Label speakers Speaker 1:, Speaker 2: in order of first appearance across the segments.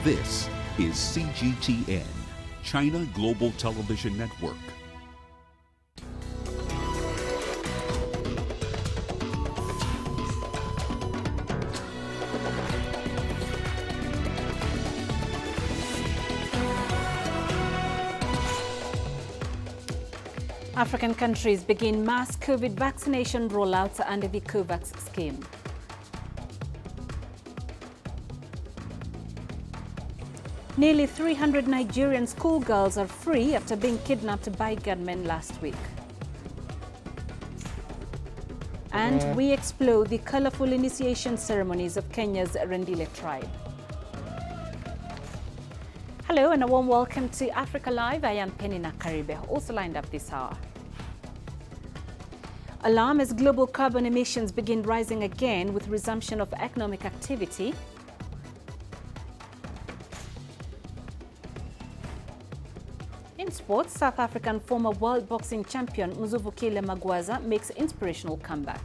Speaker 1: This is CGTN, China Global Television Network.
Speaker 2: African countries begin mass COVID vaccination rollouts under the COVAX scheme. Nearly 300 Nigerian schoolgirls are free after being kidnapped by gunmen last week. And we explore the colorful initiation ceremonies of Kenya's Rendille tribe. Hello and a warm welcome to Africa Live. I am Peninah Karibe, also lined up this hour. Alarm as global carbon emissions begin rising again with resumption of economic activity. In sports, South African former world boxing champion Mzuvukile Magwaza makes inspirational comeback.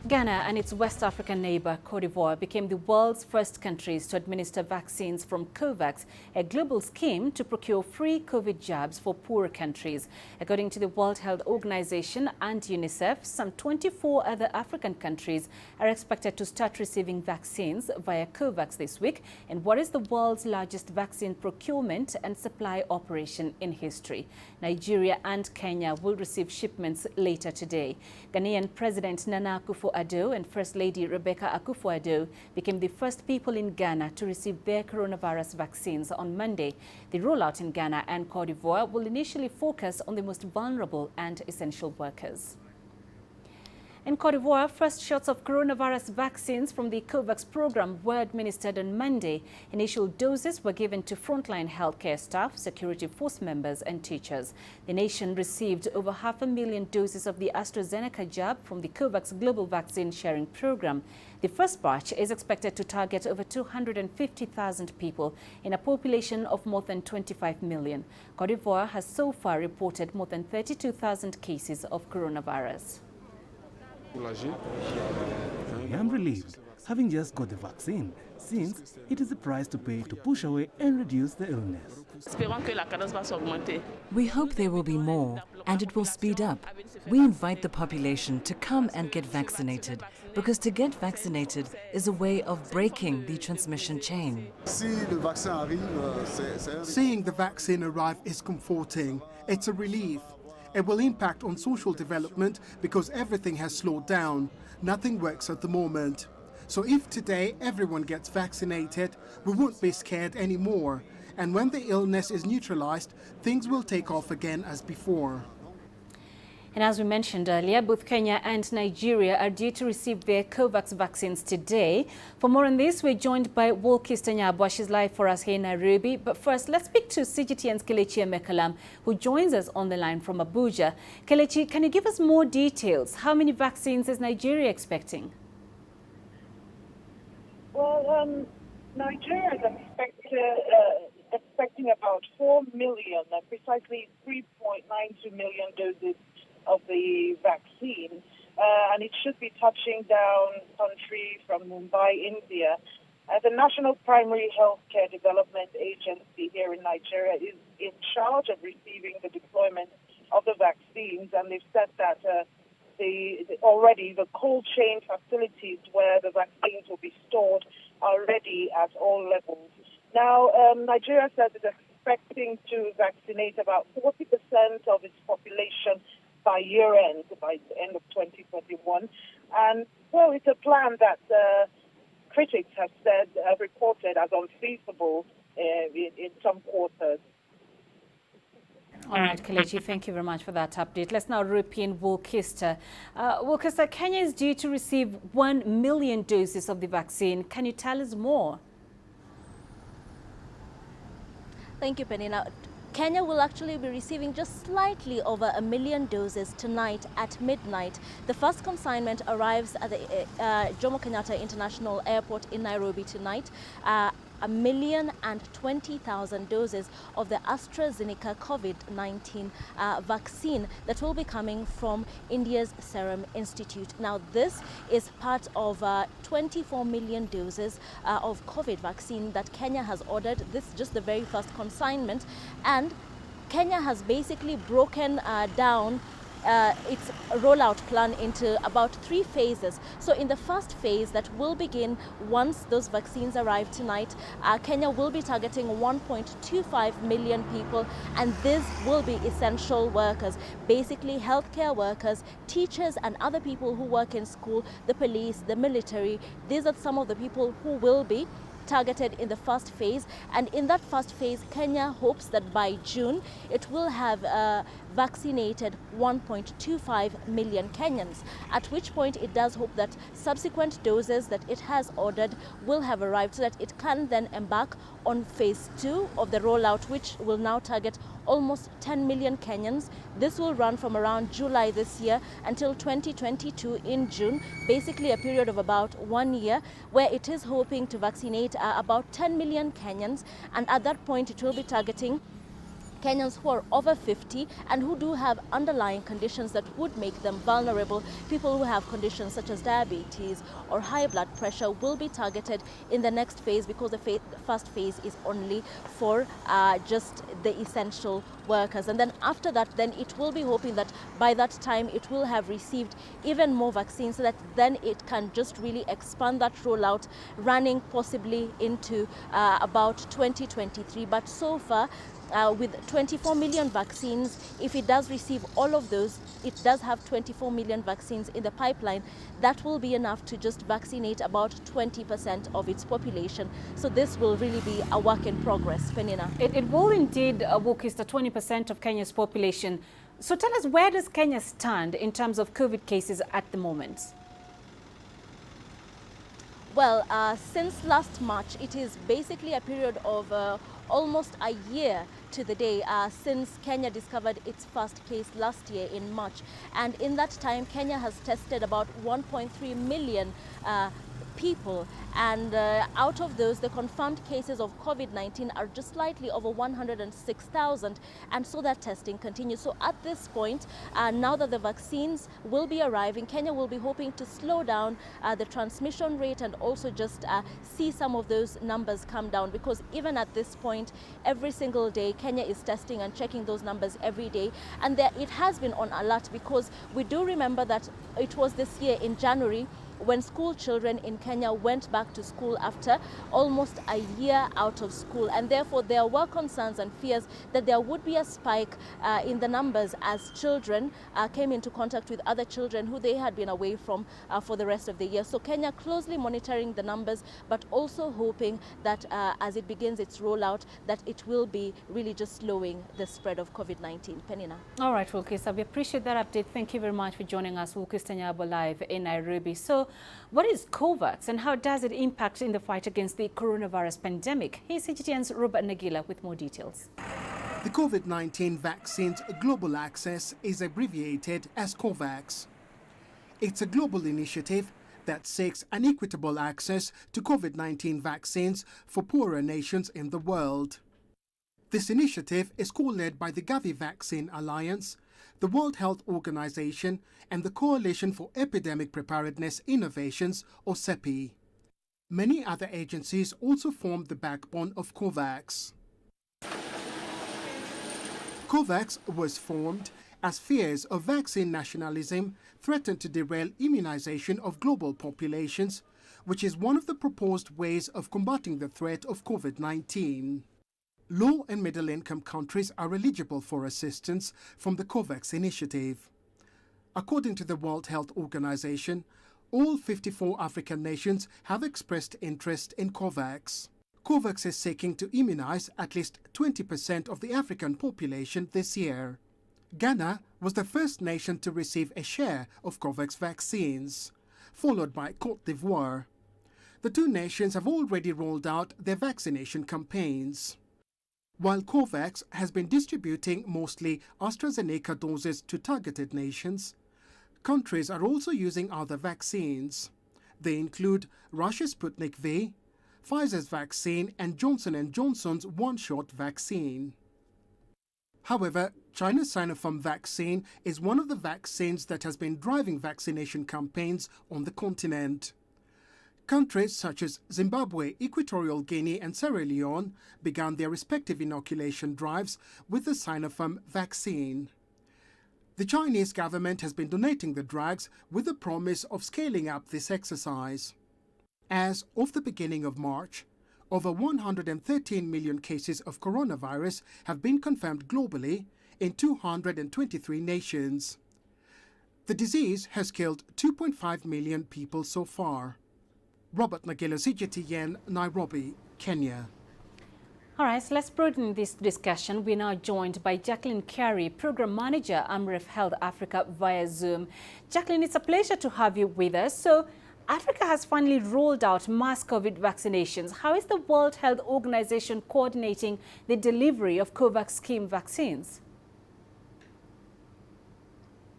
Speaker 2: Ghana and its West African neighbor, Cote d'Ivoire, became the world's first countries to administer vaccines from COVAX, a global scheme to procure free COVID jabs for poorer countries. According to the World Health Organization and UNICEF, some 24 other African countries are expected to start receiving vaccines via COVAX this week in what is the world's largest vaccine procurement and supply operation in history. Nigeria and Kenya will receive shipments later today. Ghanaian President Nana Akufo-Addo and First Lady Rebecca Akufo-Addo became the first people in Ghana to receive their coronavirus vaccines on Monday. The rollout in Ghana and Cote d'Ivoire will initially focus on the most vulnerable and essential workers. In Cote d'Ivoire, first shots of coronavirus vaccines from the COVAX program were administered on Monday. Initial doses were given to frontline healthcare staff, security force members and teachers. The nation received over 500,000 doses of the AstraZeneca jab from the COVAX Global Vaccine Sharing Program. The first batch is expected to target over 250,000 people in a population of more than 25 million. Cote d'Ivoire has so far reported more than 32,000 cases of coronavirus.
Speaker 3: I am relieved, having just got the vaccine, since it is the price to pay to push away and reduce the illness.
Speaker 4: We hope there will be more, and it will speed up. We invite the population to come and get vaccinated, because to get vaccinated is a way of breaking the transmission chain.
Speaker 5: Seeing the vaccine arrive is comforting. It's a relief. It will impact on social development because everything has slowed down. Nothing works at the moment. So if today everyone gets vaccinated, we won't be scared anymore. And when the illness is neutralized, things will take off again as before.
Speaker 2: And as we mentioned earlier, both Kenya and Nigeria are due to receive their COVAX vaccines today. For more on this, we're joined by Wolkis Tanyabwa. She's live for us here in Nairobi. But first, let's speak to CGTN's Kelechi Emekalam, who joins us on the line from Abuja. Kelechi, can you give us more details? How many vaccines is Nigeria expecting?
Speaker 6: Well, Nigeria is expecting about 4 million, precisely 3.92 million doses of the vaccine, and it should be touching down country from Mumbai, India. The National Primary Healthcare Development Agency here in Nigeria is in charge of receiving the deployment of the vaccines, and they've said that already the cold chain facilities where the vaccines will be stored are ready at all levels. Now, Nigeria says it's expecting to vaccinate about 40% of its population by year-end, by the end of 2021. And, well, it's a plan that critics have reported as unfeasible in some quarters.
Speaker 2: All right, Kelechi, thank you very much for that update. Let's now rope in Wolkis. Wolkis, Kenya is due to receive 1 million doses of the vaccine. Can you tell us more?
Speaker 7: Thank you, Peninah. Kenya will actually be receiving just slightly over 1 million doses tonight at midnight. The first consignment arrives at the Jomo Kenyatta International Airport in Nairobi tonight. 1,020,000 doses of the AstraZeneca COVID-19 vaccine that will be coming from India's Serum Institute. Now, this is part of 24 million doses of COVID vaccine that Kenya has ordered. This is just the very first consignment, and Kenya has basically broken down its rollout plan into about 3 phases. So in the first phase that will begin once those vaccines arrive tonight, Kenya will be targeting 1.25 million people, and these will be essential workers, basically healthcare workers, teachers and other people who work in school, the police, the military. These are some of the people who will be targeted in the first phase. And in that first phase, Kenya hopes that by June it will have vaccinated 1.25 million Kenyans, at which point it does hope that subsequent doses that it has ordered will have arrived so that it can then embark on phase 2 of the rollout, which will now target almost 10 million Kenyans. This will run from around July this year until 2022 in June, basically a period of about 1 year, where it is hoping to vaccinate about 10 million Kenyans. And at that point, it will be targeting Kenyans who are over 50 and who do have underlying conditions that would make them vulnerable. People who have conditions such as diabetes or high blood pressure will be targeted in the next phase, because the first phase is only for just the essential workers. And then after that, then it will be hoping that by that time it will have received even more vaccines, so that then it can just really expand that rollout, running possibly into about 2023. But so far, with 24 million vaccines, if it does receive all of those, it does have 24 million vaccines in the pipeline. That will be enough to just vaccinate about 20% of its population. So this will really be a work in progress, Peninah.
Speaker 2: It will indeed, Wukis, the 20% of Kenya's population. So tell us, where does Kenya stand in terms of COVID cases at the moment?
Speaker 7: Well, since last March, it is basically a period of almost a year to the day since Kenya discovered its first case last year in March. And in that time, Kenya has tested about 1.3 million people, and out of those, the confirmed cases of COVID-19 are just slightly over 106,000, and so that testing continues. So at this point, now that the vaccines will be arriving, Kenya will be hoping to slow down the transmission rate and also just see some of those numbers come down, because even at this point, every single day, Kenya is testing and checking those numbers every day, and it has been on alert, because we do remember that it was this year in January when school children in Kenya went back to school after almost a year out of school. And therefore, there were concerns and fears that there would be a spike in the numbers as children came into contact with other children who they had been away from for the rest of the year. So Kenya closely monitoring the numbers, but also hoping that as it begins its rollout, that it will be really just slowing the spread of COVID-19. Peninah.
Speaker 2: All right, Wukis, we appreciate that update. Thank you very much for joining us, Wukis Tanyabo, live in Nairobi. So what is COVAX and how does it impact in the fight against the coronavirus pandemic? Here's CGTN's Robert Nagila with more details.
Speaker 5: The COVID-19 vaccine's global access is abbreviated as COVAX. It's a global initiative that seeks an equitable access to COVID-19 vaccines for poorer nations in the world. This initiative is co-led by the Gavi Vaccine Alliance, the World Health Organization, and the Coalition for Epidemic Preparedness Innovations, or CEPI. Many other agencies also form the backbone of COVAX. COVAX was formed as fears of vaccine nationalism threatened to derail immunization of global populations, which is one of the proposed ways of combating the threat of COVID-19. Low and middle-income countries are eligible for assistance from the COVAX initiative. According to the World Health Organization, all 54 African nations have expressed interest in COVAX. COVAX is seeking to immunize at least 20% of the African population this year. Ghana was the first nation to receive a share of COVAX vaccines, followed by Côte d'Ivoire. The two nations have already rolled out their vaccination campaigns. While COVAX has been distributing mostly AstraZeneca doses to targeted nations, countries are also using other vaccines. They include Russia's Sputnik V, Pfizer's vaccine and Johnson & Johnson's one-shot vaccine. However, China's Sinopharm vaccine is one of the vaccines that has been driving vaccination campaigns on the continent. Countries such as Zimbabwe, Equatorial Guinea and Sierra Leone began their respective inoculation drives with the Sinopharm vaccine. The Chinese government has been donating the drugs with the promise of scaling up this exercise. As of the beginning of March, over 113 million cases of coronavirus have been confirmed globally in 223 nations. The disease has killed 2.5 million people so far. Robert Nagelo, CGTN, Nairobi, Kenya.
Speaker 2: All right, so let's broaden this discussion. We're now joined by Jacqueline Karibe, Program Manager, Amref Health Africa via Zoom. Jacqueline, it's a pleasure to have you with us. So, Africa has finally rolled out mass COVID vaccinations. How is the World Health Organization coordinating the delivery of COVAX scheme vaccines?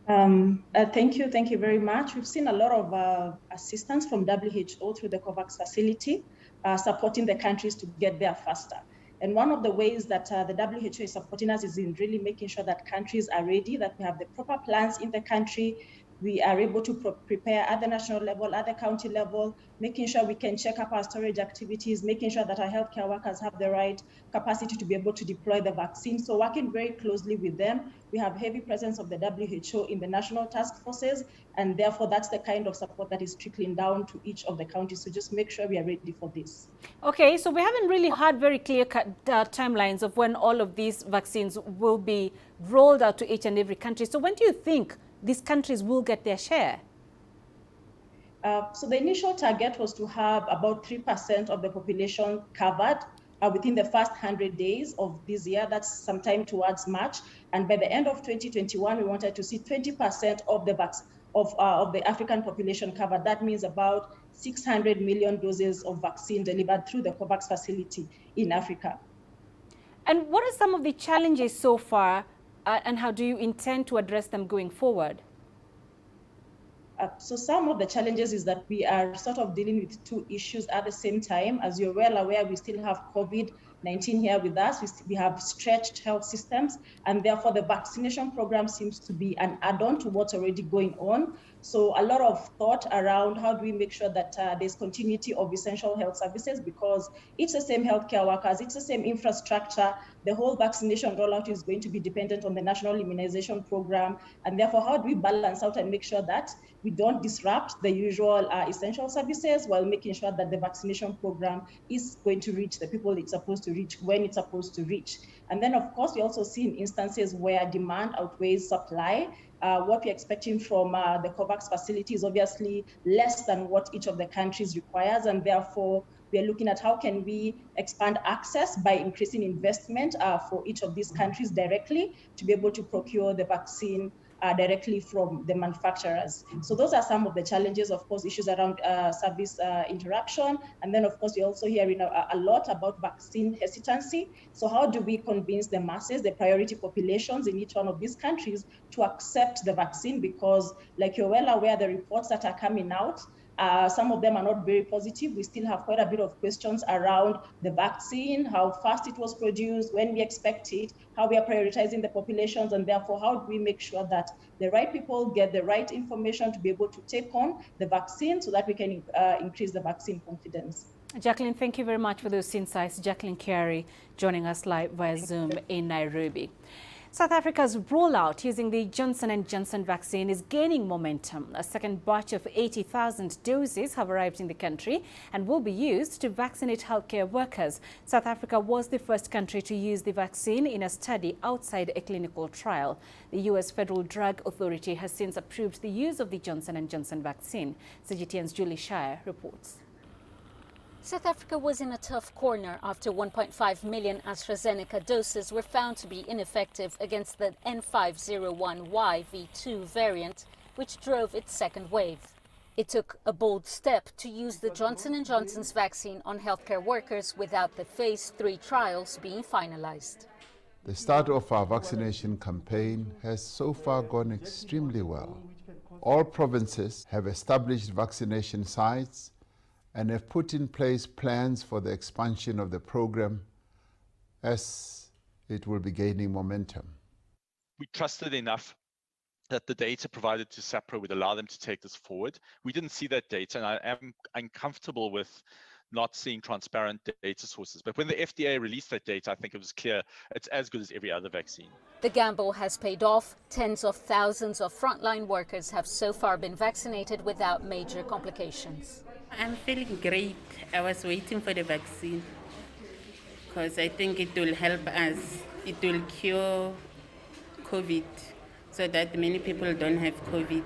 Speaker 8: Thank you very much. We've seen a lot of assistance from WHO through the COVAX facility, supporting the countries to get there faster. And one of the ways that the WHO is supporting us is in really making sure that countries are ready, that we have the proper plans in the country. We are able to prepare at the national level, at the county level, making sure we can check up our storage activities, making sure that our healthcare workers have the right capacity to be able to deploy the vaccine. So working very closely with them, we have heavy presence of the WHO in the national task forces, and therefore that's the kind of support that is trickling down to each of the counties. So just make sure we are ready for this.
Speaker 2: Okay, so we haven't really had very clear-cut timelines of when all of these vaccines will be rolled out to each and every country. So when do you think these countries will get their share?
Speaker 8: So the initial target was to have about 3% of the population covered within the first 100 days of this year. That's sometime towards March. And by the end of 2021, we wanted to see 20% of the African population covered. That means about 600 million doses of vaccine delivered through the COVAX facility in Africa.
Speaker 2: And what are some of the challenges so far, and how do you intend to address them going forward?
Speaker 8: So some of the challenges is that we are sort of dealing with two issues at the same time. As you're well aware, we still have COVID-19 here with us. We have stretched health systems, and therefore the vaccination program seems to be an add-on to what's already going on. So a lot of thought around how do we make sure that there's continuity of essential health services, because it's the same healthcare workers, it's the same infrastructure. The whole vaccination rollout is going to be dependent on the national immunization program. And therefore, how do we balance out and make sure that we don't disrupt the usual essential services while making sure that the vaccination program is going to reach the people it's supposed to reach when it's supposed to reach. And then, of course, we also see in instances where demand outweighs supply. What we're expecting from the COVAX facility is obviously less than what each of the countries requires, and therefore we are looking at how can we expand access by increasing investment for each of these countries directly to be able to procure the vaccine directly from the manufacturers. So those are some of the challenges, of course, issues around service interruption. And then, of course, we're also hearing a lot about vaccine hesitancy. So how do we convince the masses, the priority populations in each one of these countries to accept the vaccine? Because like you're well aware, the reports that are coming out, some of them are not very positive. We still have quite a bit of questions around the vaccine, how fast it was produced, when we expect it, how we are prioritizing the populations, and therefore how do we make sure that the right people get the right information to be able to take on the vaccine so that we can increase the vaccine confidence.
Speaker 2: Jacqueline, thank you very much for those insights. Jacqueline Karibe joining us live via Zoom in Nairobi. South Africa's rollout using the Johnson & Johnson vaccine is gaining momentum. A second batch of 80,000 doses have arrived in the country and will be used to vaccinate healthcare workers. South Africa was the first country to use the vaccine in a study outside a clinical trial. The U.S. Federal Drug Authority has since approved the use of the Johnson & Johnson vaccine. CGTN's Julie Shire reports.
Speaker 9: South Africa was in a tough corner after 1.5 million AstraZeneca doses were found to be ineffective against the N501Y V2 variant, which drove its second wave. It took a bold step to use the Johnson & Johnson's vaccine on healthcare workers without the phase 3 trials being finalized.
Speaker 10: The start of our vaccination campaign has so far gone extremely well. All provinces have established vaccination sites, and have put in place plans for the expansion of the program as it will be gaining momentum.
Speaker 11: We trusted enough that the data provided to SAPRA would allow them to take this forward. We didn't see that data, and I am uncomfortable with not seeing transparent data sources. But when the FDA released that data, I think it was clear it's as good as every other vaccine.
Speaker 9: The gamble has paid off. Tens of thousands of frontline workers have so far been vaccinated without major complications.
Speaker 12: I'm feeling great. I was waiting for the vaccine because I think it will help us. It will cure COVID so that many people don't have COVID.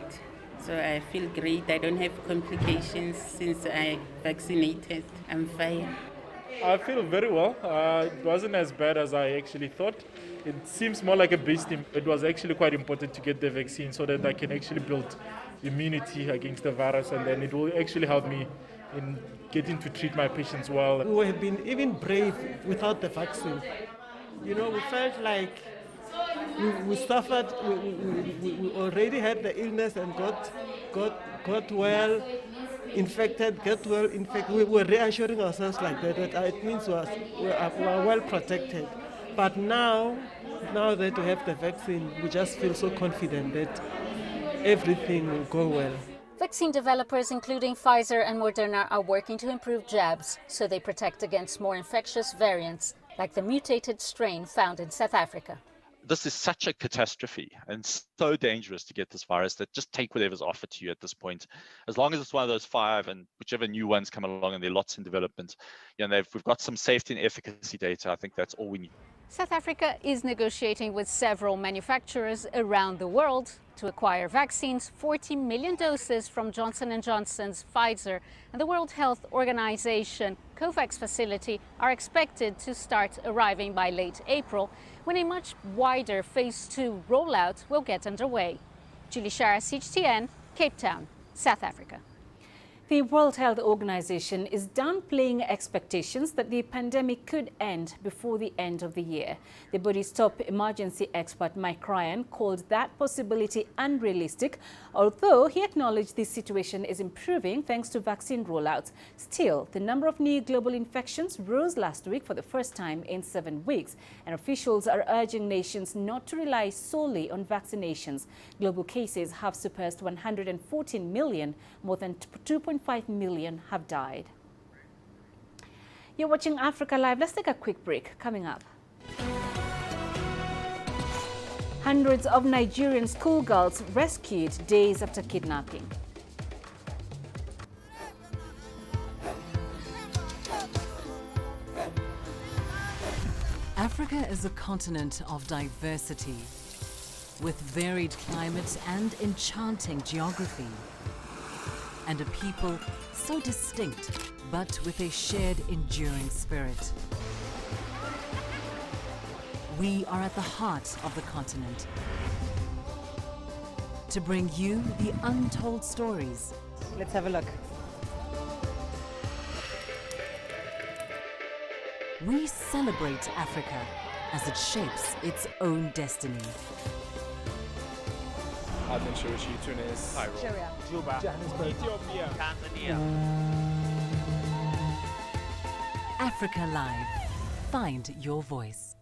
Speaker 12: So I feel great. I don't have complications since I vaccinated. I'm fine.
Speaker 13: I feel very well. It wasn't as bad as I actually thought. It seems more like a beast. It was actually quite important to get the vaccine so that I can actually build immunity against the virus, and then it will actually help me in getting to treat my patients well.
Speaker 14: We would have been even brave without the vaccine. You know, we felt like we suffered, we already had the illness and got well, infected, got well infected. We were reassuring ourselves like that it means we are well protected. But now that we have the vaccine, we just feel so confident that everything will go well.
Speaker 9: Vaccine developers, including Pfizer and Moderna, are working to improve jabs so they protect against more infectious variants, like the mutated strain found in South Africa.
Speaker 11: This is such a catastrophe and so dangerous to get this virus that just take whatever's offered to you at this point. As long as it's one of those 5 and whichever new ones come along, and there are lots in development, we've got some safety and efficacy data. I think that's all we need.
Speaker 9: South Africa is negotiating with several manufacturers around the world to acquire vaccines. 40 million doses from Johnson & Johnson's Pfizer and the World Health Organization COVAX facility are expected to start arriving by late April, when a much wider phase 2 rollout will get underway. Julie Shara, CGTN, Cape Town, South Africa.
Speaker 2: The World Health Organization is downplaying expectations that the pandemic could end before the end of the year. The body's top emergency expert, Mike Ryan, called that possibility unrealistic, although he acknowledged the situation is improving thanks to vaccine rollouts. Still, the number of new global infections rose last week for the first time in 7 weeks, and officials are urging nations not to rely solely on vaccinations. Global cases have surpassed 114 million, more than 2.5 million have died. You're watching Africa Live. Let's take a quick break. Coming up, hundreds of Nigerian schoolgirls rescued days after kidnapping.
Speaker 4: Africa is a continent of diversity, with varied climates and enchanting geography, and a people so distinct, but with a shared enduring spirit. We are at the heart of the continent to bring you the untold stories.
Speaker 15: Let's have a look.
Speaker 4: We celebrate Africa as it shapes its own destiny.
Speaker 16: Tunis, Cairo,
Speaker 15: Juba,
Speaker 16: Johannesburg, Ethiopia, Tanzania.
Speaker 4: Africa Live. Find your voice.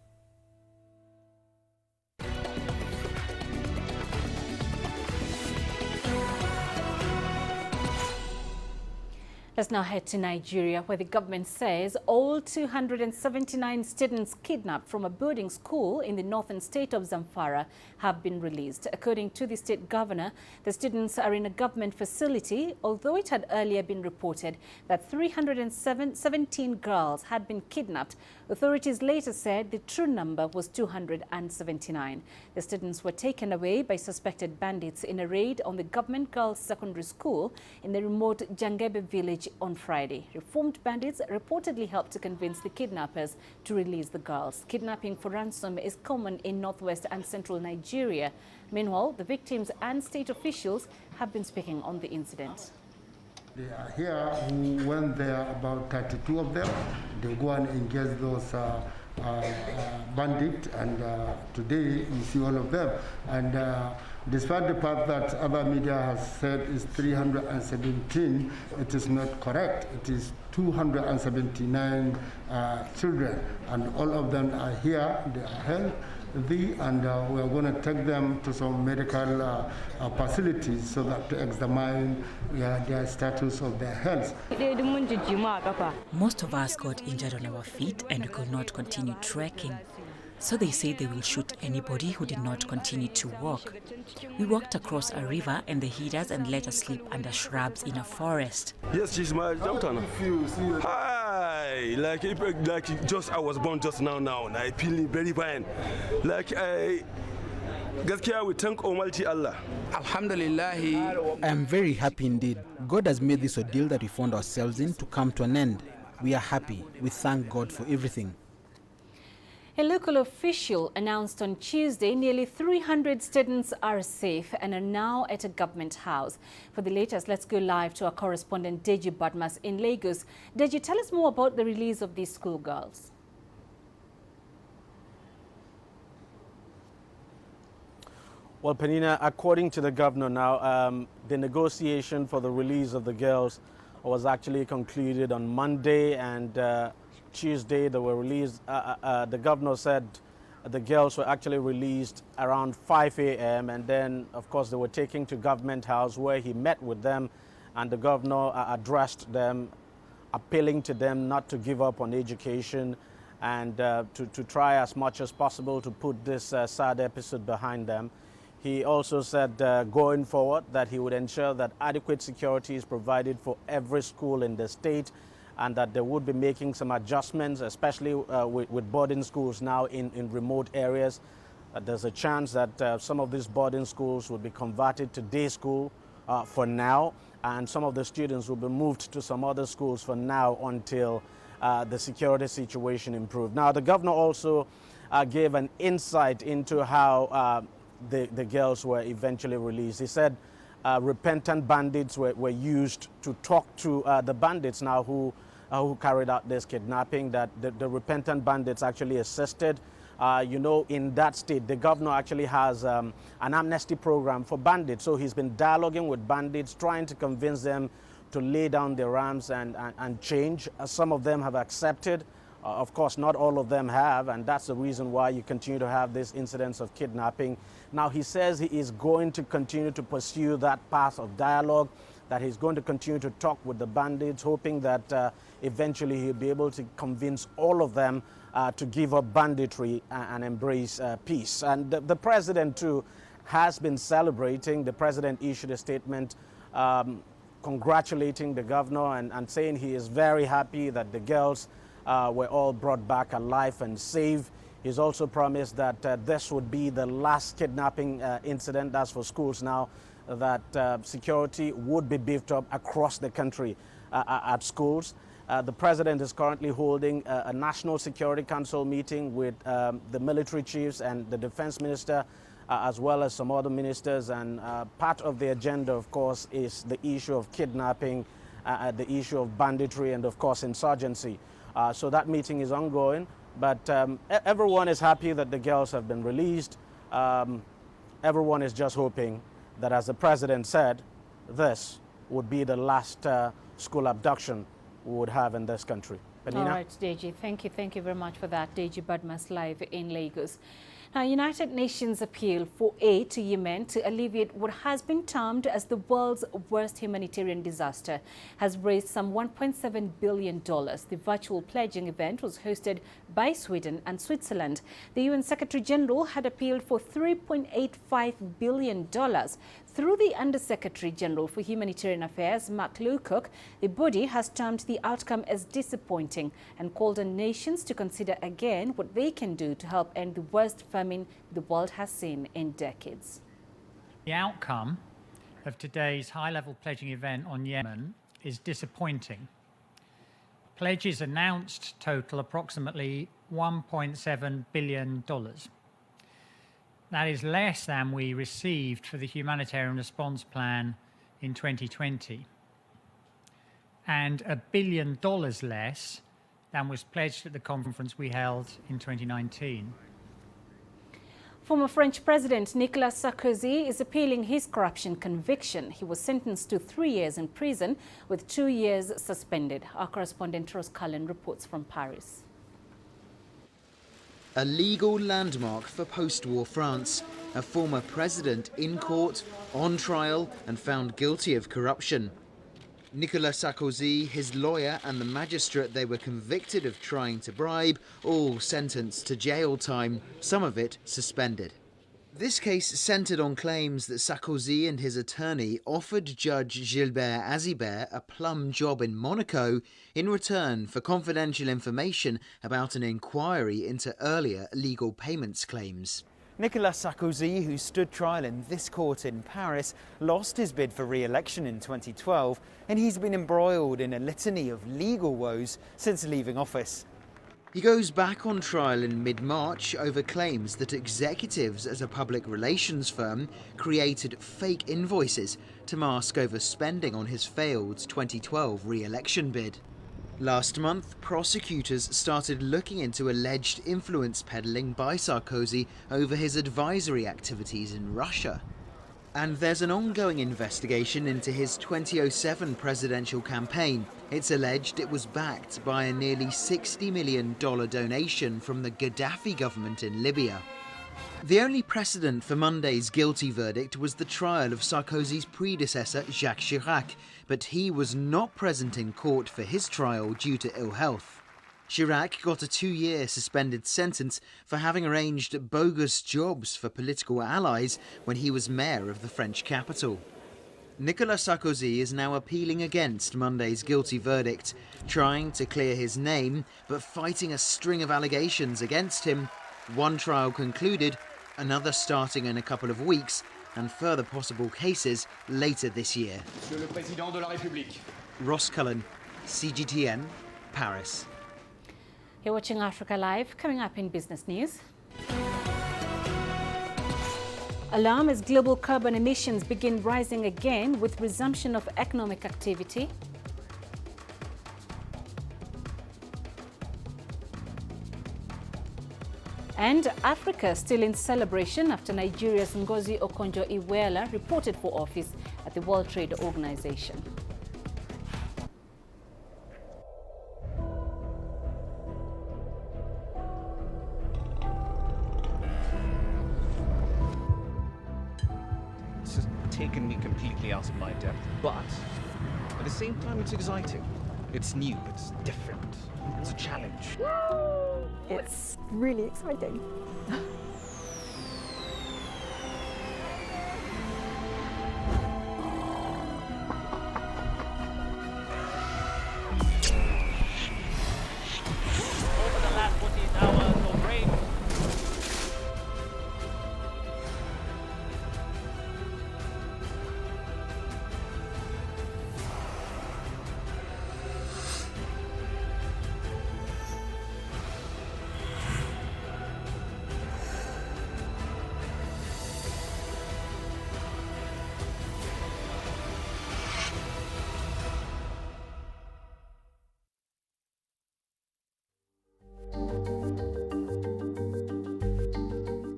Speaker 2: Let's now head to Nigeria, where the government says all 279 students kidnapped from a boarding school in the northern state of Zamfara have been released. According to the state governor, the students are in a government facility, although it had earlier been reported that 317 girls had been kidnapped. Authorities later said the true number was 279. The students were taken away by suspected bandits in a raid on the government girls' secondary school in the remote Jangebe village on Friday. Reformed bandits reportedly helped to convince the kidnappers to release the girls. Kidnapping for ransom is common in northwest and central Nigeria. Meanwhile, the victims and state officials have been speaking on the incident.
Speaker 17: They are here who went there, about 32 of them. They go and engage those
Speaker 15: bandit, and today you see all of them. And despite the fact that other media has said is 317, it is not correct. It is 279 children, and all of them are here. They are healthy, and we are going to take them to some medical facilities so that to examine their status of their health.
Speaker 17: Most of us got injured on our feet and we could not continue trekking. So they say they will shoot anybody who did not continue to walk. We walked across a river and they hit us and let us sleep under shrubs in a forest.
Speaker 18: Yes, she's my daughter. Hi, like just I was born just now, and I feel very fine. Gaskiya, we thank Almighty Allah.
Speaker 19: Alhamdulillah. I am very happy indeed. God has made this ordeal that we found ourselves in to come to an end. We are happy. We thank God for everything.
Speaker 2: A local official announced on Tuesday nearly 300 students are safe and are now at a government house. For the latest, let's go live to our correspondent Deji Badmas in Lagos. Deji, tell us more about the release of these schoolgirls.
Speaker 20: Well, Peninah, according to the governor now, the negotiation for the release of the girls was actually concluded on Monday, and Tuesday they were released. The governor said the girls were actually released around 5 a.m. and then, of course, they were taken to Government House where he met with them, and the governor addressed them, appealing to them not to give up on education and to try as much as possible to put this sad episode behind them. He also said going forward that he would ensure that adequate security is provided for every school in the state, and that they would be making some adjustments, especially with boarding schools now in remote areas. There's a chance that some of these boarding schools will be converted to day school for now, and some of the students will be moved to some other schools for now until the security situation improves. Now, the governor also gave an insight into how the girls were eventually released. He said repentant bandits were used to talk to the bandits now who carried out this kidnapping, that the repentant bandits actually assisted. You know, in that state, the governor actually has an amnesty program for bandits. So he's been dialoguing with bandits, trying to convince them to lay down their arms and change. Some of them have accepted. Of course, not all of them have, and that's the reason why you continue to have these incidents of kidnapping. Now, he says he is going to continue to pursue that path of dialogue, that he's going to continue to talk with the bandits, hoping that eventually he'll be able to convince all of them to give up banditry and embrace peace. And the president, too, has been celebrating. The president issued a statement congratulating the governor and saying he is very happy that the girls were all brought back alive and safe. He's also promised that this would be the last kidnapping incident. That's for schools now, that security would be beefed up across the country at schools. The president is currently holding a National Security Council meeting with the military chiefs and the defense minister, as well as some other ministers. And part of the agenda, of course, is the issue of kidnapping, the issue of banditry, and, of course, insurgency. So that meeting is ongoing, but everyone is happy that the girls have been released. Everyone is just hoping that, as the president said, this would be the last school abduction we would have in this country. Peninah?
Speaker 2: All right, Deji, thank you very much for that. Deji Badmas live in Lagos. Now, United Nations appeal for aid to Yemen to alleviate what has been termed as the world's worst humanitarian disaster has raised some $1.7 billion. The virtual pledging event was hosted by Sweden and Switzerland. The UN Secretary General had appealed for $3.85 billion. Through the Undersecretary General for Humanitarian Affairs, Mark Lowcock, the body has termed the outcome as disappointing and called on nations to consider again what they can do to help end the worst famine the world has seen in decades.
Speaker 21: The outcome of today's high-level pledging event on Yemen is disappointing. Pledges announced total approximately $1.7 billion. That is less than we received for the humanitarian response plan in 2020, and $1 billion less than was pledged at the conference we held in 2019.
Speaker 2: Former French President Nicolas Sarkozy is appealing his corruption conviction. He was sentenced to 3 years in prison with 2 years suspended. Our correspondent Rose Cullen reports from Paris.
Speaker 1: A legal landmark for post-war France. A former president in court, on trial and found guilty of corruption. Nicolas Sarkozy, his lawyer and the magistrate they were convicted of trying to bribe, all sentenced to jail time, some of it suspended. This case centred on claims that Sarkozy and his attorney offered Judge Gilbert Azibert a plum job in Monaco in return for confidential information about an inquiry into earlier legal payments claims.
Speaker 22: Nicolas Sarkozy, who stood trial in this court in Paris, lost his bid for re-election in 2012, and he's been embroiled in a litany of legal woes since leaving office.
Speaker 1: He goes back on trial in mid-March over claims that executives at a public relations firm created fake invoices to mask overspending on his failed 2012 re-election bid. Last month, prosecutors started looking into alleged influence peddling by Sarkozy over his advisory activities in Russia. And there's an ongoing investigation into his 2007 presidential campaign. It's alleged it was backed by a nearly $60 million donation from the Gaddafi government in Libya. The only precedent for Monday's guilty verdict was the trial of Sarkozy's predecessor, Jacques Chirac, but he was not present in court for his trial due to ill health. Chirac got a 2-year suspended sentence for having arranged bogus jobs for political allies when he was mayor of the French capital. Nicolas Sarkozy is now appealing against Monday's guilty verdict, trying to clear his name, but fighting a string of allegations against him. One trial concluded, another starting in a couple of weeks, and further possible cases later this year. Ross Cullen, CGTN, Paris.
Speaker 2: You're watching Africa Live. Coming up in business news. Alarm as global carbon emissions begin rising again with resumption of economic activity. And Africa still in celebration after Nigeria's Ngozi Okonjo-Iweala reported for office at the World Trade Organization.
Speaker 23: It's just taken me completely out of my depth, but at the same time it's exciting. It's new, it's different, it's a challenge.
Speaker 24: It's really exciting.
Speaker 25: Over the last 14 hours of rain.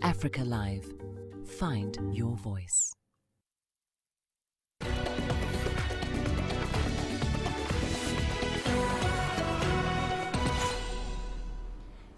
Speaker 4: Africa Live. Find your voice.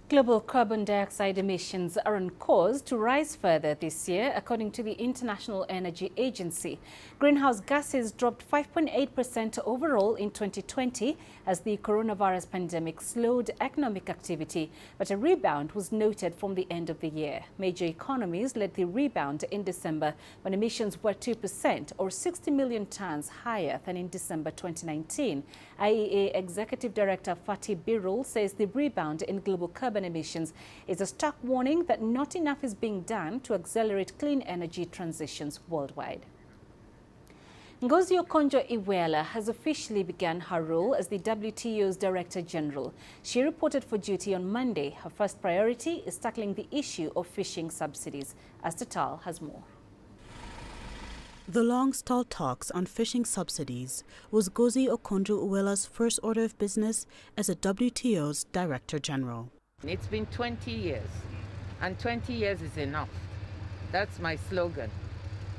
Speaker 2: Global carbon dioxide emissions are on course to rise further this year, according to the International Energy Agency. Greenhouse gases dropped 5.8% overall in 2020 as the coronavirus pandemic slowed economic activity, but a rebound was noted from the end of the year. Major economies led the rebound in December when emissions were 2% or 60 million tons higher than in December 2019. IEA Executive Director Fatih Birol says the rebound in global carbon emissions is a stark warning that not enough is being done to accelerate clean energy transitions worldwide. Ngozi Okonjo-Iweala has officially begun her role as the WTO's Director General. She reported for duty on Monday. Her first priority is tackling the issue of fishing subsidies. As Total has more.
Speaker 3: The long-stalled talks on fishing subsidies was Ngozi Okonjo-Iweala's first order of business as a WTO's Director General.
Speaker 5: It's been 20 years, and 20 years is enough. That's my slogan.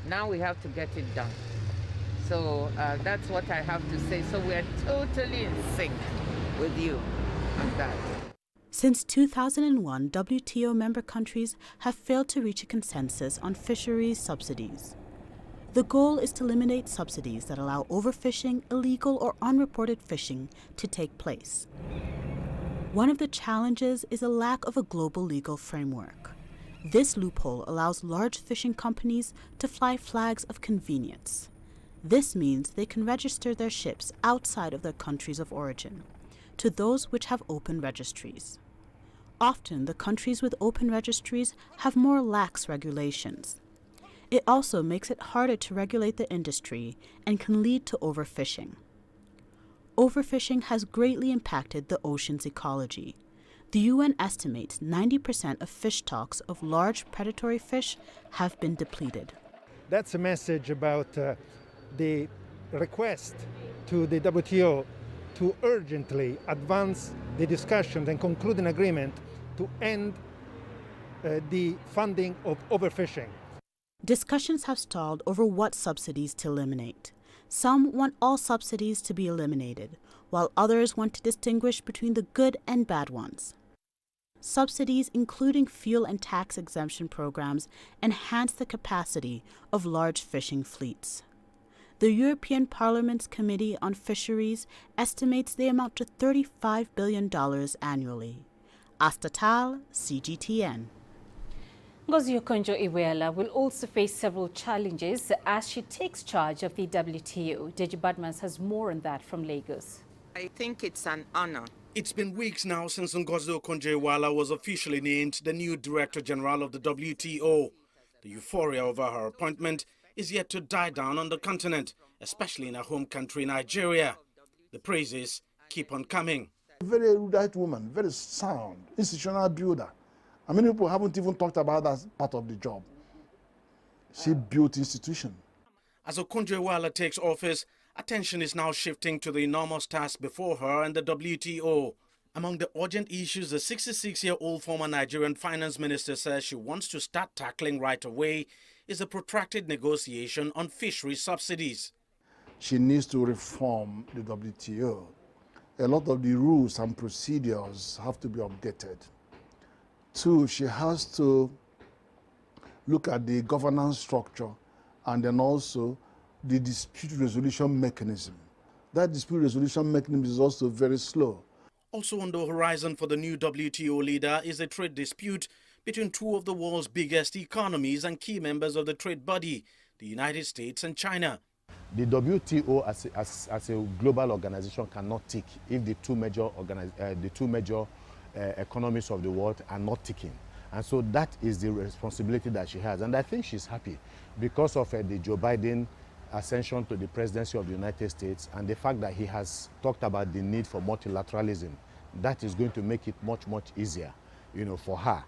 Speaker 5: Now we have to get it done. So that's what I have to say. So we're totally in sync with you on that.
Speaker 3: Since 2001, WTO member countries have failed to reach a consensus on fisheries subsidies. The goal is to eliminate subsidies that allow overfishing, illegal or unreported fishing to take place. One of the challenges is a lack of a global legal framework. This loophole allows large fishing companies to fly flags of convenience. This means they can register their ships outside of their countries of origin, to those which have open registries. Often, the countries with open registries have more lax regulations. It also makes it harder to regulate the industry and can lead to overfishing. Overfishing has greatly impacted the ocean's ecology. The UN estimates 90% of fish stocks of large predatory fish have been depleted.
Speaker 6: That's a message about the request to the WTO to urgently advance the discussions and conclude an agreement to end the funding of overfishing.
Speaker 3: Discussions have stalled over what subsidies to eliminate. Some want all subsidies to be eliminated, while others want to distinguish between the good and bad ones. Subsidies, including fuel and tax exemption programs, enhance the capacity of large fishing fleets. The European Parliament's Committee on Fisheries estimates they amount to $35 billion annually. Astatal, CGTN.
Speaker 2: Ngozi Okonjo-Iweala will also face several challenges as she takes charge of the WTO. Deji Badmans has more on that from Lagos.
Speaker 7: I think it's an honor.
Speaker 8: It's been weeks now since Ngozi Okonjo-Iweala was officially named the new Director General of the WTO. The euphoria over her appointment is yet to die down on the continent, especially in her home country, Nigeria. The praises keep on coming.
Speaker 26: Very erudite woman, very sound, institutional builder. And many people haven't even talked about that part of the job. She built institution.
Speaker 8: As Okonjo-Iweala takes office, attention is now shifting to the enormous task before her and the WTO. Among the urgent issues, the 66-year-old former Nigerian finance minister says she wants to start tackling right away is a protracted negotiation on fishery subsidies.
Speaker 26: She needs to reform the WTO. A lot of the rules and procedures have to be updated. Two, she has to look at the governance structure and then also the dispute resolution mechanism. That dispute resolution mechanism is also very slow.
Speaker 8: Also on the horizon for the new WTO leader is a trade dispute between two of the world's biggest economies and key members of the trade body, the United States and China.
Speaker 27: The WTO as a global organization cannot tick if the two major economies of the world are not ticking. And so that is the responsibility that she has. And I think she's happy because of the Joe Biden ascension to the presidency of the United States and the fact that he has talked about the need for multilateralism. That is going to make it much, much easier, for her.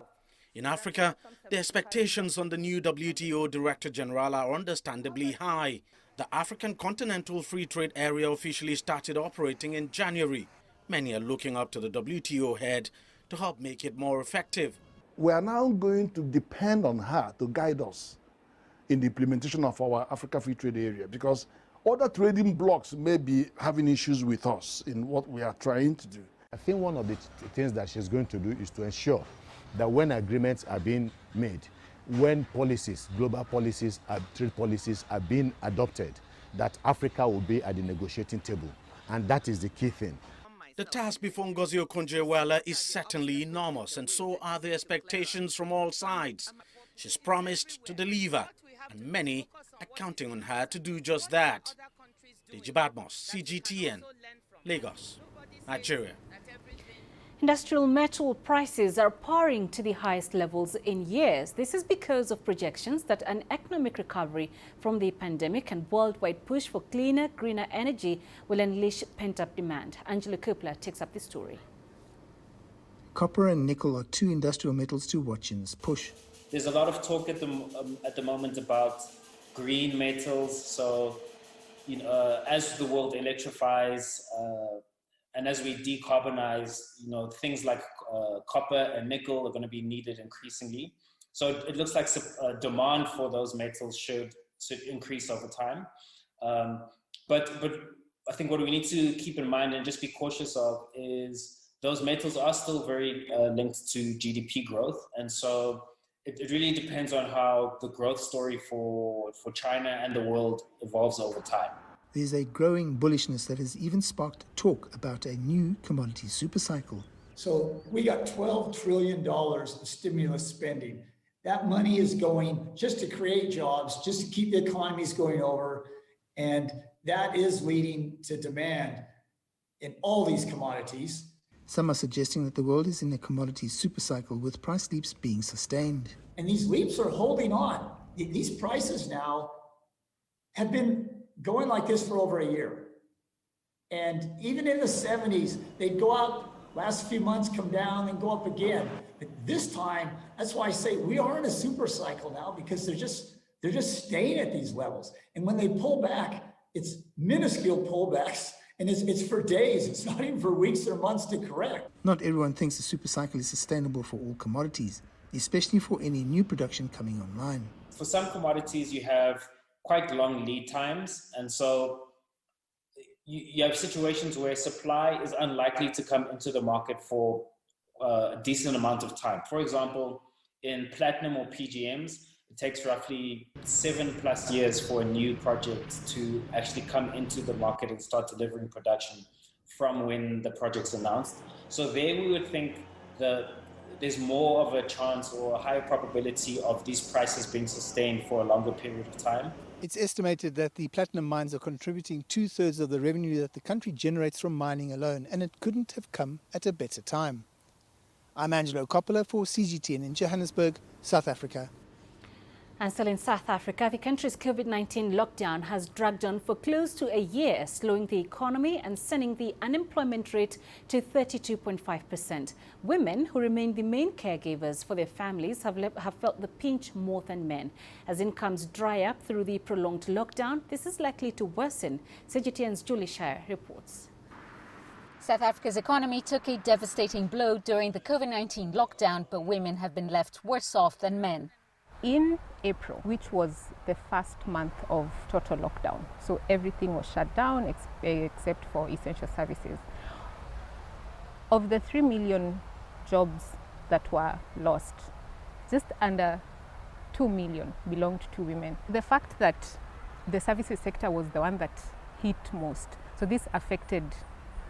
Speaker 8: In Africa, the expectations on the new WTO Director General are understandably high. The African Continental Free Trade Area officially started operating in January. Many are looking up to the WTO head to help make it more effective.
Speaker 26: We are now going to depend on her to guide us in the implementation of our Africa Free Trade Area because other trading blocs may be having issues with us in what we are trying to do.
Speaker 27: I think one of the things that she's going to do is to ensure that when agreements are being made, when policies, global policies, trade policies are being adopted, that Africa will be at the negotiating table. And that is the key thing.
Speaker 8: The task before Ngozi Okonjo-Iweala is certainly enormous, and so are the expectations from all sides. She's promised to deliver, and many are counting on her to do just that. Deji Badmos, CGTN, Lagos, Nigeria.
Speaker 2: Industrial metal prices are pouring to the highest levels in years. This is because of projections that an economic recovery from the pandemic and worldwide push for cleaner, greener energy will unleash pent-up demand. Angela Kopla takes up the story.
Speaker 28: Copper and nickel are two industrial metals to watch in this push.
Speaker 29: There's a lot of talk at the moment about
Speaker 9: green metals. So, as the world electrifies and as we decarbonize, things like copper and nickel are going to be needed increasingly. So it looks like demand for those metals should increase over time. But I think what we need to keep in mind and just be cautious of is those metals are still very linked to GDP growth. And so it really depends on how the growth story for China and the world evolves over time.
Speaker 28: There's a growing bullishness that has even sparked talk about a new commodity supercycle.
Speaker 10: So we got $12 trillion of stimulus spending. That money is going just to create jobs, just to keep the economies going over. And that is leading to demand in all these commodities.
Speaker 28: Some are suggesting that the world is in a commodity supercycle with price leaps being sustained.
Speaker 10: And these leaps are holding on. These prices now have been going like this for over a year. And even in the 70s, they'd go up, last few months come down and go up again. But this time, that's why I say we are in a super cycle now, because they're just staying at these levels. And when they pull back, it's minuscule pullbacks, and it's for days. It's not even for weeks or months to correct.
Speaker 28: Not everyone thinks the super cycle is sustainable for all commodities, especially for any new production coming online.
Speaker 9: For some commodities, you have quite long lead times, and so you have situations where supply is unlikely to come into the market for a decent amount of time. For example, in platinum or PGMs, it takes roughly 7+ years for a new project to actually come into the market and start delivering production from when the project's announced. So there we would think that there's more of a chance or a higher probability of these prices being sustained for a longer period of time.
Speaker 28: It's estimated that the platinum mines are contributing 2/3 of the revenue that the country generates from mining alone, and it couldn't have come at a better time. I'm Angelo Coppola for CGTN in Johannesburg, South Africa.
Speaker 2: And still in South Africa, the country's COVID-19 lockdown has dragged on for close to a year, slowing the economy and sending the unemployment rate to 32.5%. Women, who remain the main caregivers for their families, have felt the pinch more than men. As incomes dry up through the prolonged lockdown, this is likely to worsen. CGTN's Julie Shire reports.
Speaker 11: South Africa's economy took a devastating blow during the COVID-19 lockdown, but women have been left worse off than men.
Speaker 12: In April, which was the first month of total lockdown, so everything was shut down except for essential services. Of the 3 million jobs that were lost, just under 2 million belonged to women. The fact that the services sector was the one that hit most, so this affected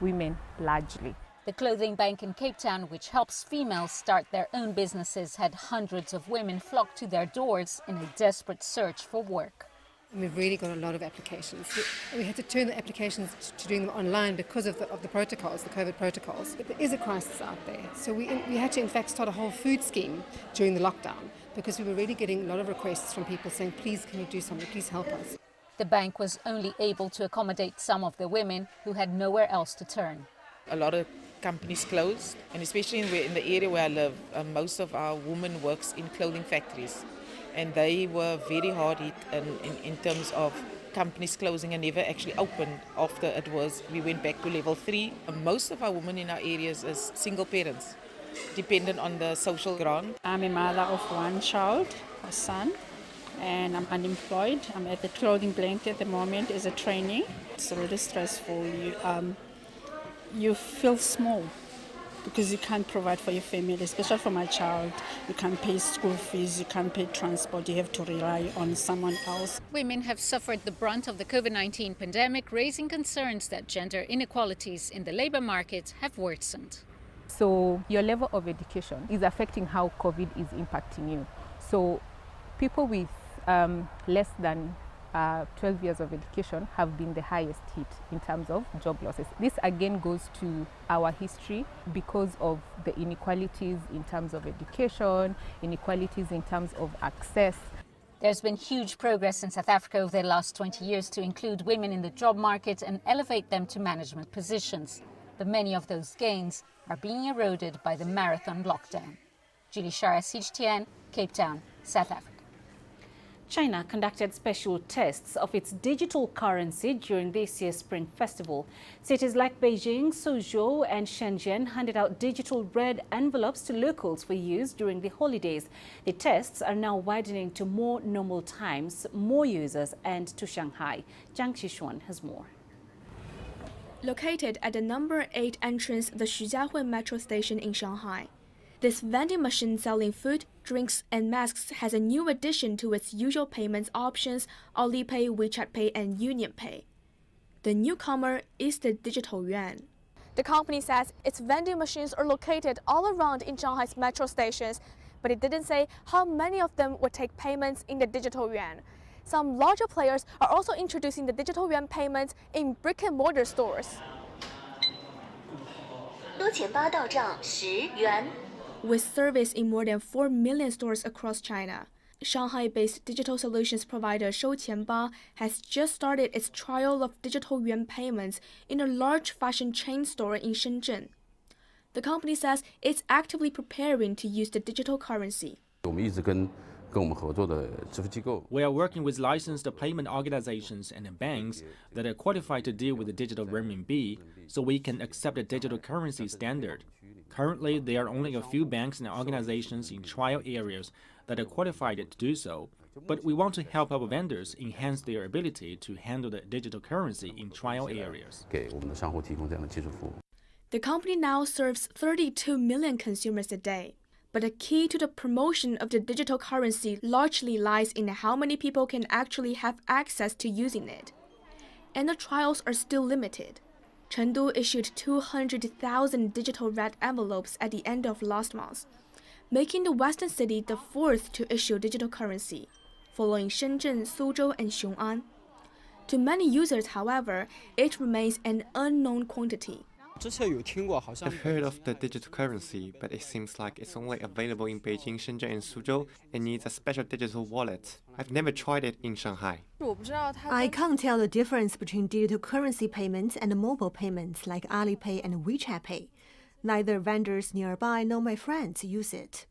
Speaker 12: women largely.
Speaker 11: The clothing bank in Cape Town, which helps females start their own businesses, had hundreds of women flock to their doors in a desperate search for work.
Speaker 13: We've really got a lot of applications. We had to turn the applications to doing them online because of the protocols, the COVID protocols. But there is a crisis out there. So we had to, in fact, start a whole food scheme during the lockdown because we were really getting a lot of requests from people saying, please, can you do something? Please help us.
Speaker 11: The bank was only able to accommodate some of the women who had nowhere else to turn.
Speaker 14: A lot of companies closed, and especially in the area where I live, most of our women works in clothing factories, and they were very hard hit in terms of companies closing and never actually opened after we went back to level 3. Most of our women in our areas is single parents, dependent on the social grant.
Speaker 15: I'm a mother of one child, a son, and I'm unemployed. I'm at the clothing blank at the moment as a trainee. It's really stressful. You feel small because you can't provide for your family, especially for my child. You can't pay school fees, you can't pay transport, you have to rely on someone else.
Speaker 11: Women have suffered the brunt of the COVID-19 pandemic, raising concerns that gender inequalities in the labor market have worsened.
Speaker 12: So your level of education is affecting how COVID is impacting you. So people with less than 12 years of education have been the highest hit in terms of job losses. This again goes to our history because of the inequalities in terms of education, inequalities in terms of access.
Speaker 11: There's been huge progress in South Africa over the last 20 years to include women in the job market and elevate them to management positions. But many of those gains are being eroded by the marathon lockdown. Julie Shara, CGTN, Cape Town, South Africa.
Speaker 2: China conducted special tests of its digital currency during this year's Spring Festival. Cities like Beijing, Suzhou and Shenzhen handed out digital red envelopes to locals for use during the holidays. The tests are now widening to more normal times, more users, and to Shanghai. Zhang Xishuan has more.
Speaker 1: Located at the number 8 entrance of the Xujiahui metro station in Shanghai, this vending machine selling food, drinks, and masks has a new addition to its usual payments options: Alipay, WeChat Pay, and Union Pay. The newcomer is the digital yuan. The company says its vending machines are located all around in Shanghai's metro stations, but it didn't say how many of them would take payments in the digital yuan. Some larger players are also introducing the digital yuan payments in brick-and-mortar stores. With service in more than 4 million stores across China, Shanghai-based digital solutions provider Shouqianba has just started its trial of digital yuan payments in a large fashion chain store in Shenzhen. The company says it's actively preparing to use the digital currency.
Speaker 16: We are working with licensed payment organizations and banks that are qualified to deal with the digital renminbi, so we can accept the digital currency standard. Currently, there are only a few banks and organizations in trial areas that are qualified to do so, but we want to help our vendors enhance their ability to handle the digital currency in trial areas.
Speaker 1: The company now serves 32 million consumers a day. But the key to the promotion of the digital currency largely lies in how many people can actually have access to using it. And the trials are still limited. Chengdu issued 200,000 digital red envelopes at the end of last month, making the western city the fourth to issue digital currency, following Shenzhen, Suzhou, and Xiong'an. To many users, however, it remains an unknown quantity.
Speaker 17: I've heard of the digital currency, but it seems like it's only available in Beijing, Shenzhen, and Suzhou and needs a special digital wallet. I've never tried it in Shanghai.
Speaker 18: I can't tell the difference between digital currency payments and mobile payments like Alipay and WeChat Pay. Neither vendors nearby nor my friends use it.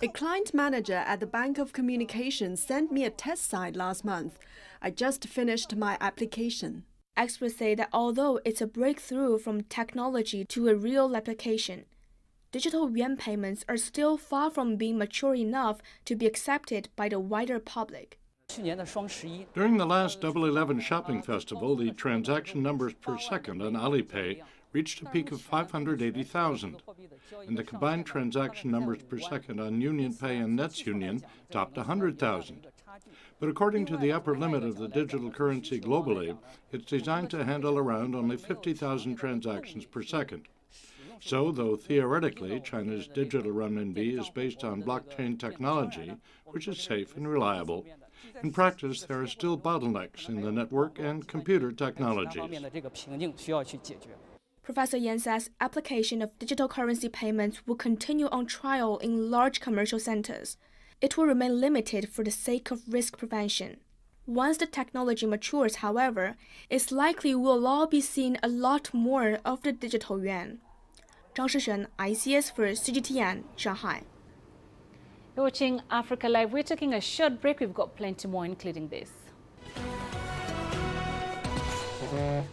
Speaker 19: A client manager at the Bank of Communications sent me a test site last month. I just finished my application.
Speaker 1: Experts say that although it's a breakthrough from technology to a real application, digital yuan payments are still far from being mature enough to be accepted by the wider public.
Speaker 20: During the last Double 11 shopping festival, the transaction numbers per second on Alipay reached a peak of 580,000, and the combined transaction numbers per second on UnionPay and NetsUnion topped 100,000. But according to the upper limit of the digital currency globally, it's designed to handle around only 50,000 transactions per second. So, though theoretically China's digital renminbi is based on blockchain technology, which is safe and reliable, in practice there are still bottlenecks in the network and computer technologies.
Speaker 1: Professor Yan says application of digital currency payments will continue on trial in large commercial centers. It will remain limited for the sake of risk prevention. Once the technology matures, however, it's likely we'll all be seeing a lot more of the digital yuan. Zhang Shixuan, ICS for CGTN, Shanghai.
Speaker 2: You're watching Africa Live. We're taking a short break. We've got plenty more, including this.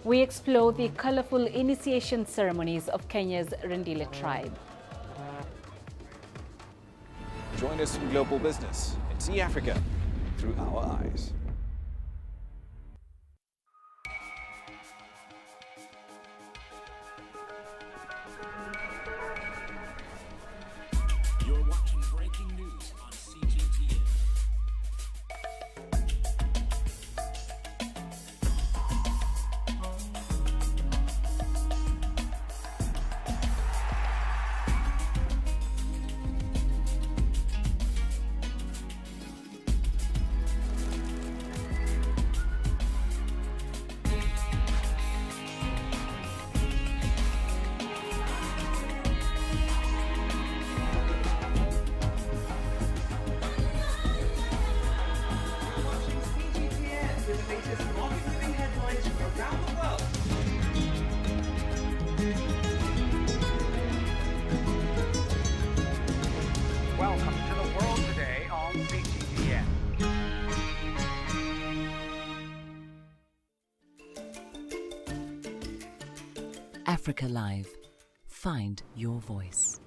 Speaker 2: We explore the colorful initiation ceremonies of Kenya's Rendille tribe.
Speaker 23: Join us in global business and see Africa through our eyes.
Speaker 21: You're watching breaking news on CGTN.
Speaker 3: Africa Live. Find your voice.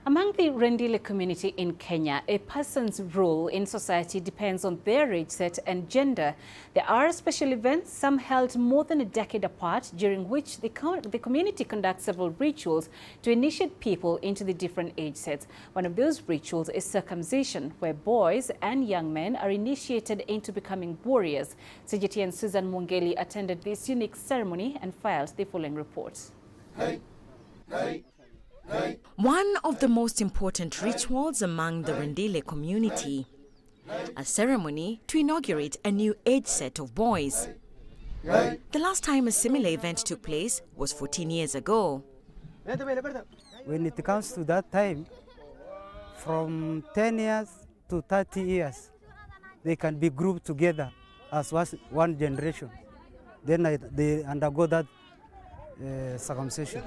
Speaker 2: Among the Rendille community in Kenya, a person's role in society depends on their age set and gender. There are special events, some held more than a decade apart, during which the community conducts several rituals to initiate people into the different age sets. One of those rituals is circumcision, where boys and young men are initiated into becoming warriors. CGTN Susan Mungeli attended this unique ceremony and filed the following report.
Speaker 4: One of the most important rituals among the Rendille community, a ceremony to inaugurate a new age set of boys. The last time a similar event took place was 14 years ago.
Speaker 5: When it comes to that time, from 10 years to 30 years, they can be grouped together as one generation. Then they undergo that circumcision.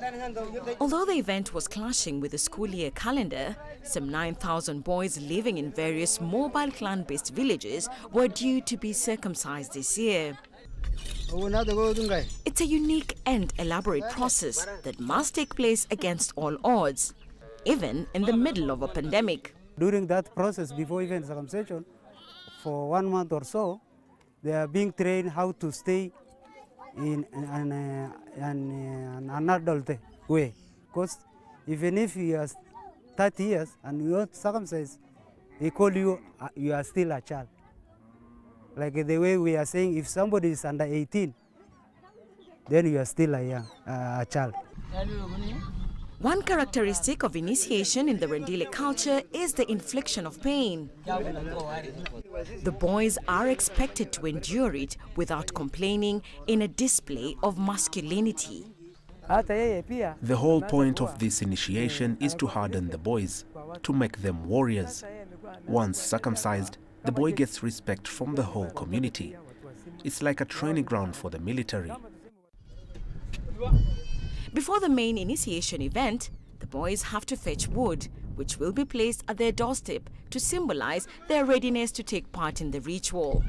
Speaker 4: Although the event was clashing with the school year calendar, some 9,000 boys living in various mobile clan-based villages were due to be circumcised this year. It's a unique and elaborate process that must take place against all odds, even in the middle of a pandemic.
Speaker 5: During that process, before even circumcision, for 1 month or so, they are being trained how to stay in an adult way. Because even if you are 30 years and you are circumcised, they call you, you are still a child. Like the way we are saying, if somebody is under 18, then you are still a child.
Speaker 4: One characteristic of initiation in the Rendille culture is the infliction of pain. The boys are expected to endure it without complaining in a display of masculinity.
Speaker 6: The whole point of this initiation is to harden the boys, to make them warriors. Once circumcised, the boy gets respect from the whole community. It's like a training ground for the military.
Speaker 4: Before the main initiation event, the boys have to fetch wood, which will be placed at their doorstep to symbolize their readiness to take part in the ritual.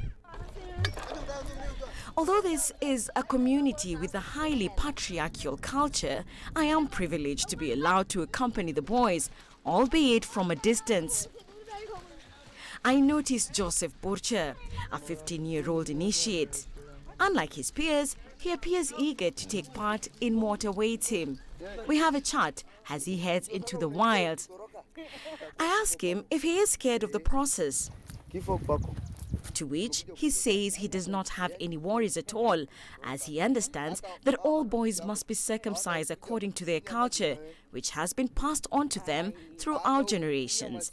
Speaker 4: Although this is a community with a highly patriarchal culture, I am privileged to be allowed to accompany the boys, albeit from a distance. I noticed Joseph Burcher, a 15-year-old initiate. Unlike his peers, he appears eager to take part in what awaits him. We have a chat as he heads into the wild. I ask him if he is scared of the process, to which he says he does not have any worries at all, as he understands that all boys must be circumcised according to their culture, which has been passed on to them throughout generations.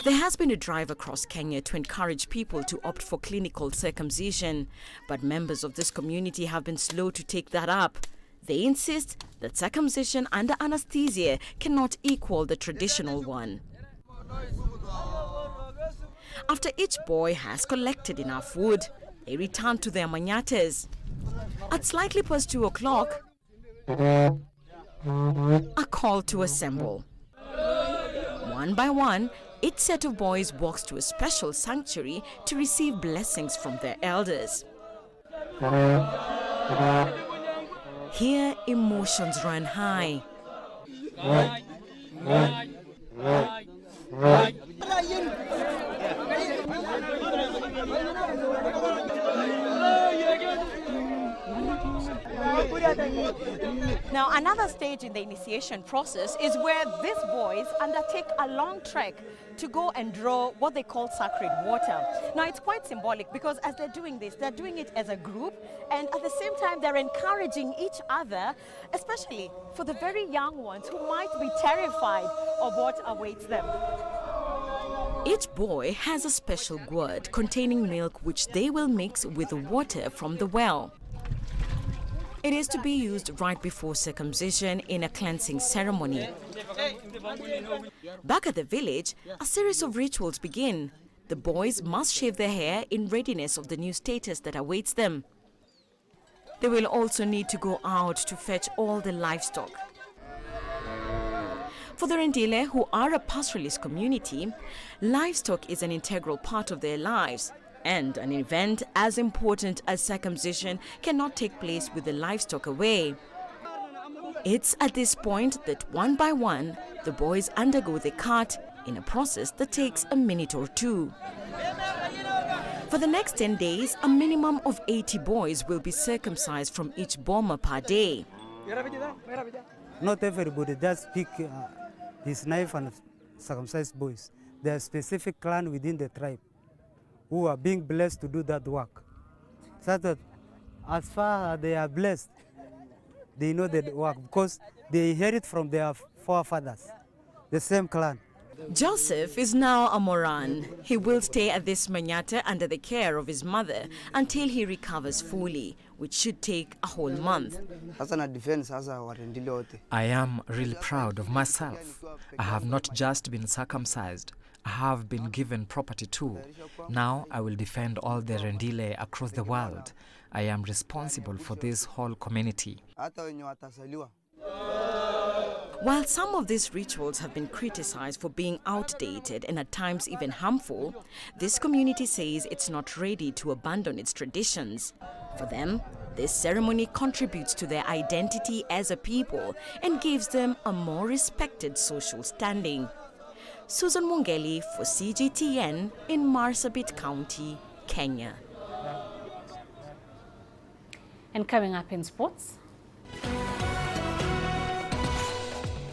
Speaker 4: There has been a drive across Kenya to encourage people to opt for clinical circumcision, but members of this community have been slow to take that up. They insist that circumcision under anesthesia cannot equal the traditional one. After each boy has collected enough wood, they return to their manyatas. At slightly past 2 o'clock, a call to assemble. One by one, each set of boys walks to a special sanctuary to receive blessings from their elders. Here, emotions run high.
Speaker 7: Now, another stage in the initiation process is where these boys undertake a long trek to go and draw what they call sacred water. Now, it's quite symbolic because as they're doing this, they're doing it as a group, and at the same time, they're encouraging each other, especially for the very young ones who might be terrified of what awaits them.
Speaker 4: Each boy has a special gourd containing milk which they will mix with the water from the well. It is to be used right before circumcision in a cleansing ceremony. Back at the village, a series of rituals begin. The boys must shave their hair in readiness of the new status that awaits them. They will also need to go out to fetch all the livestock. For the Rendille, who are a pastoralist community, livestock is an integral part of their lives, and an event as important as circumcision cannot take place with the livestock away. It's at this point that one by one, the boys undergo the cut in a process that takes a minute or two. For the next 10 days, a minimum of 80 boys will be circumcised from each boma per day.
Speaker 5: Not everybody does pick his knife and circumcise boys. There are specific clans within the tribe who are being blessed to do that work. So that as far as they are blessed, they know the work because they inherit from their forefathers, the same clan.
Speaker 4: Joseph is now a Moran. He will stay at this manyata under the care of his mother until he recovers fully, which should take a whole month.
Speaker 8: I am really proud of myself. I have not just been circumcised, I have been given property too. Now I will defend all the Rendille across the world. I am responsible for this whole community.
Speaker 4: While some of these rituals have been criticized for being outdated and at times even harmful, this community says it's not ready to abandon its traditions. For them, this ceremony contributes to their identity as a people and gives them a more respected social standing. Susan Mungeli for CGTN in Marsabit County, Kenya.
Speaker 2: And coming up in sports,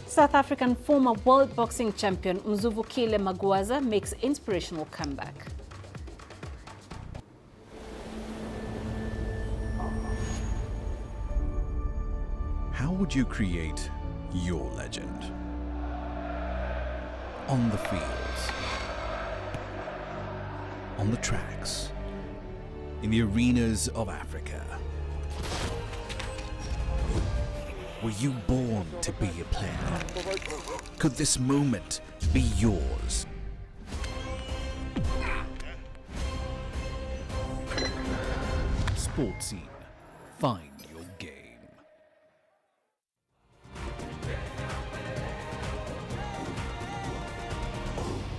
Speaker 2: South African former world boxing champion Mzuvukile Magwaza makes inspirational comeback.
Speaker 9: How would you create your legend? On the fields, on the tracks, in the arenas of Africa. Were you born to be a player? Could this moment be yours? Sports Scene. Find your game.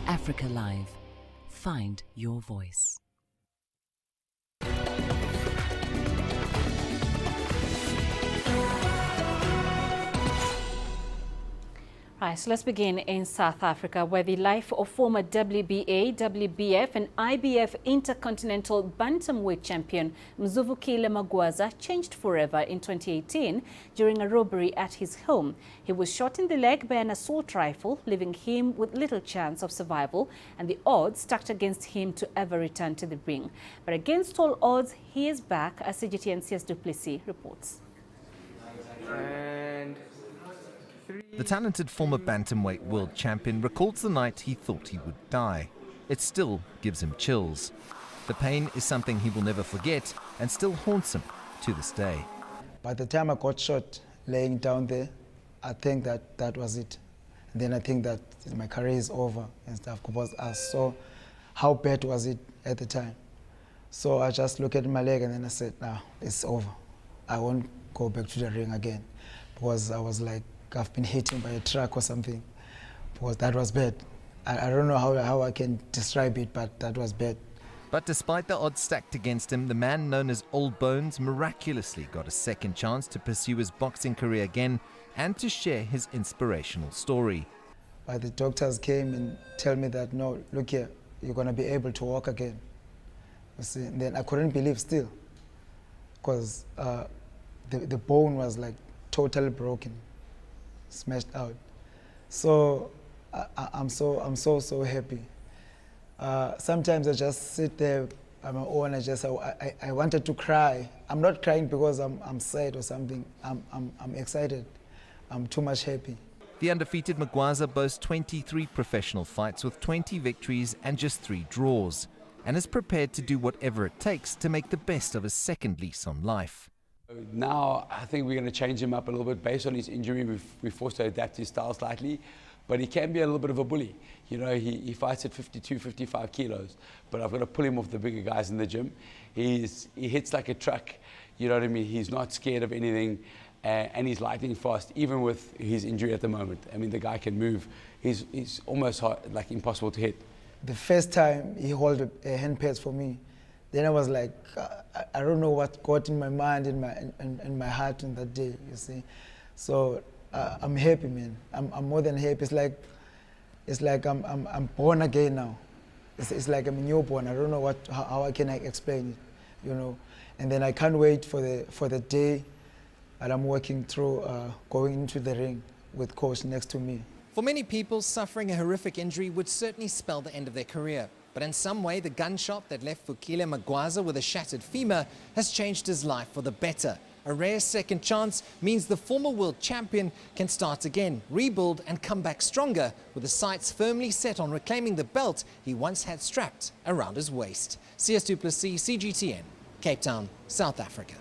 Speaker 3: AfricaLive. Find your voice.
Speaker 2: Right, so let's begin in South Africa, where the life of former WBA, WBF and IBF Intercontinental Bantamweight champion Mzuvukile Magwaza changed forever in 2018 during a robbery at his home. He was shot in the leg by an assault rifle, leaving him with little chance of survival and the odds stacked against him to ever return to the ring. But against all odds, he is back, as CGTN CS Duplessis reports.
Speaker 10: The talented former bantamweight world champion recalls the night he thought he would die. It still gives him chills. The pain is something he will never forget and still haunts him to this day.
Speaker 28: By the time I got shot laying down there, I think that was it. And then I think that my career is over and stuff, because I saw how bad was it at the time. So I just looked at my leg and then I said, nah, it's over. I won't go back to the ring again, because I was like, I've been hit by a truck or something, because that was bad. I don't know how I can describe it, but that was bad.
Speaker 10: But despite the odds stacked against him, the man known as Old Bones miraculously got a second chance to pursue his boxing career again and to share his inspirational story.
Speaker 28: But the doctors came and tell me that, no, look here, you're going to be able to walk again. You see, and then I couldn't believe still, because the bone was like totally broken, smashed out. So I'm so happy. Sometimes I just sit there on my own. I wanted to cry. I'm not crying because I'm sad or something. I'm excited. I'm too much happy.
Speaker 10: The undefeated Magwaza boasts 23 professional fights with 20 victories and just 3 draws, and is prepared to do whatever it takes to make the best of his second lease on life.
Speaker 22: Now I think we're going to change him up a little bit based on his injury. We're forced to adapt his style slightly, but he can be a little bit of a bully. You know, he fights at 52, 55 kilos, but I've got to pull him off the bigger guys in the gym. He hits like a truck, you know what I mean? He's not scared of anything. and he's lightning fast, even with his injury at the moment. I mean, the guy can move. He's almost like impossible to hit.
Speaker 12: The first time he held a hand pads for me, then I was like, I don't know what got in my mind and my heart on that day, you see. So I'm happy, man. I'm more than happy. It's like I'm born again now. It's like I'm a newborn. I don't know how I can explain it, you know. And then I can't wait for the day that I'm working through going into the ring with coach next to me.
Speaker 13: For many people, suffering a horrific injury would certainly spell the end of their career. But in some way, the gunshot that left Fukile Magwaza with a shattered femur has changed his life for the better. A rare second chance means the former world champion can start again, rebuild and come back stronger, with his sights firmly set on reclaiming the belt he once had strapped around his waist. CS Du Plessis, CGTN, Cape Town, South Africa.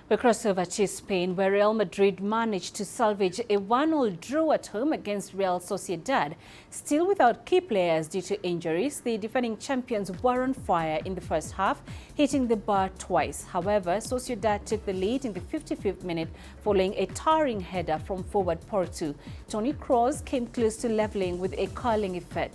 Speaker 2: We cross over to Spain, where Real Madrid managed to salvage a 1-1 draw at home against Real Sociedad. Still without key players due to injuries, the defending champions were on fire in the first half, hitting the bar twice. However, Sociedad took the lead in the 55th minute following a towering header from forward Porto. Toni Kroos came close to levelling with a curling effect.